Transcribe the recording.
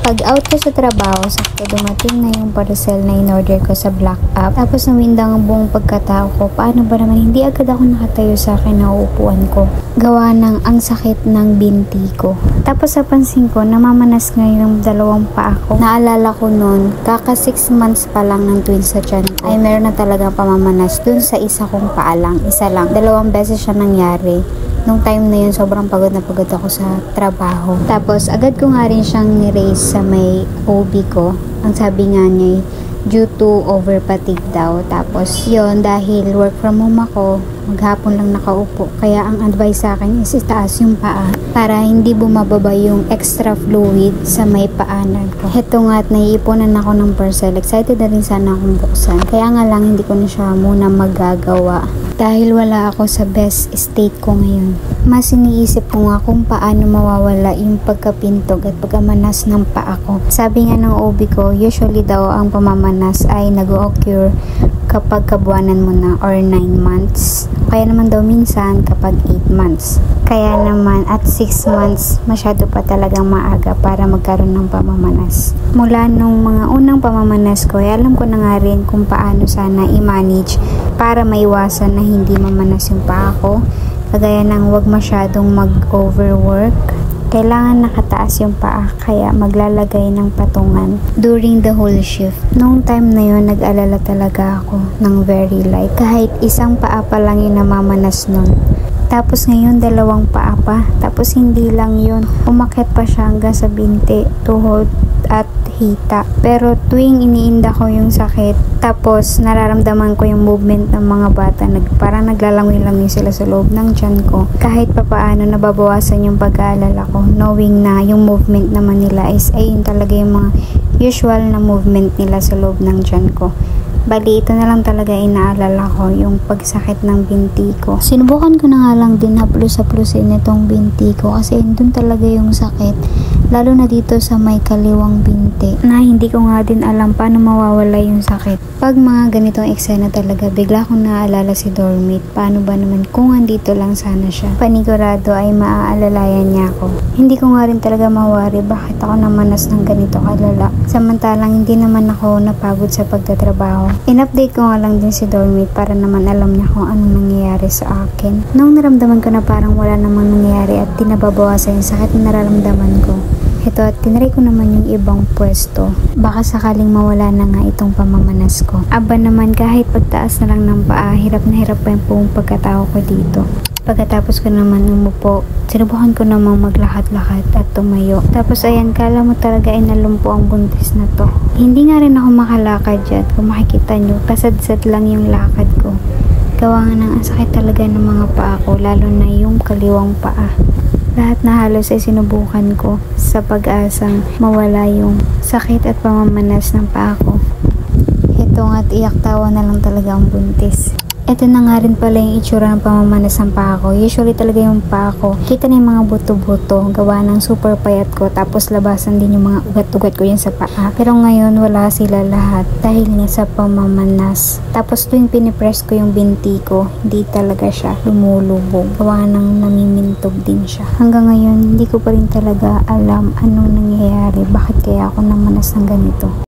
Pag out ko sa trabaho, sakto dumating na yung parcel na in-order ko sa Black App. Tapos nawindang ang buong pagkatao ko. Paano ba naman hindi agad ako nakatayo sa akin na uupuan ko? Gawa ng ang sakit ng binti ko. Tapos napansin ko, namamanas ngayon yung dalawang paa ko. Naalala ko noon, kaka 6 months pa lang ng twins sa tiyan ko, ay meron na talaga pamamanas dun sa isa kong paa lang. Isa lang. 2 beses siya nangyari. Nung time na yun, sobrang pagod na pagod ako sa trabaho. Tapos, agad ko nga rin siyang ni-raise sa may OB ko. Ang sabi nga niya, due to over fatigue daw. Tapos, yun, dahil work from home ako, maghapon lang nakaupo. Kaya ang advice sa akin is itaas yung paa para hindi bumababa yung extra fluid sa may paanan ko. Heto nga at naiipunan ako ng parcel. Excited na rin sana akong buksan. Kaya nga lang hindi ko na siya muna magagawa. Dahil wala ako sa best state ko ngayon. Mas iniisip ko nga kung paano mawawala yung pagkapintog at pagkamanas ng paa ko. Sabi nga ng OB ko, usually daw ang pamamanas ay nag-occur kapag kabuanan mo na or 9 months. Kaya naman daw minsan kapag 8 months. Kaya naman at 6 months, masyado pa talagang maaga para magkaroon ng pamamanas. Mula nung mga unang pamamanas ko, alam ko na nga rin kung paano sana i-manage para maiwasan na hindi mamanas yung paa ko. Kagaya ng wag masyadong mag-overwork. Kailangan nakataas yung paa, kaya maglalagay ng patungan during the whole shift. Noong time na yun, nag-alala talaga ako ng very light. Kahit isang paa pa lang yung namamanas nun. Tapos ngayon, 2 paa pa. Tapos hindi lang yun. Umakyat pa siya hanggang sa binti, tuhod at hita. Pero tuwing iniinda ko yung sakit, tapos nararamdaman ko yung movement ng mga bata, parang naglalangoy-langoy sila sa loob ng tiyan ko. Kahit papaano nababawasan yung pag-aalala ko, knowing na yung movement naman nila is ayun talaga yung mga usual na movement nila sa loob ng tiyan ko. Bali, ito na lang talaga inaalala ko, yung pagsakit ng binti ko. Sinubukan ko na nga lang din haplos-haplosin itong binti ko kasi doon talaga yung sakit. Lalo na dito sa may kaliwang binti na hindi ko nga din alam paano mawawala yung sakit. Pag mga ganitong eksena talaga, bigla kong naaalala si Dormit. Paano ba naman kung andito lang sana siya? Panigurado ay maaalalayan niya ako. Hindi ko nga rin talaga mawari bakit ako namanas ng ganito kalala. Samantalang hindi naman ako napagod sa pagtatrabaho. In-update ko nga lang din si Dormit para naman alam niya kung anong nangyayari sa akin. Nung naramdaman ko na parang wala namang nangyayari at di nababawasan yung sakit na nararamdaman ko, ito at tinry ko naman yung ibang pwesto. Baka sakaling mawala na nga itong pamamanas ko. Aba naman kahit pagtaas na lang ng paa, hirap na hirap pa yung buong pagkatao ko dito. Pagkatapos ko naman umupo, sinubukan ko namang maglakad-lakad at tumayo. Tapos ayan, kala mo talaga ay nalumpo ang buntis na to. Hindi nga rin ako makalakad dyan. Kung makikita nyo, kasad-sad lang yung lakad ko. Gawa nga ng sakit talaga ng mga paa ko, lalo na yung kaliwang paa. Lahat na halos ay sinubukan ko sa pag-asang mawala yung sakit at pamamanas ng paa ko. Ito nga't iyak tawa na lang talaga ang buntis. Ito na nga rin pala yung itsura ng pamamanas ng paa ko. Usually talaga yung paa ko, kita na yung mga buto-buto, gawa ng super payat ko, tapos labasan din yung mga ugat-ugat ko yan sa paa. Pero ngayon wala sila lahat dahil nga sa pamamanas. Tapos tuwing pinipress ko yung binti ko, hindi talaga siya lumulubog. Gawa ng namimintog din siya. Hanggang ngayon, hindi ko pa rin talaga alam anong nangyayari, bakit kaya ako namanas ng ganito.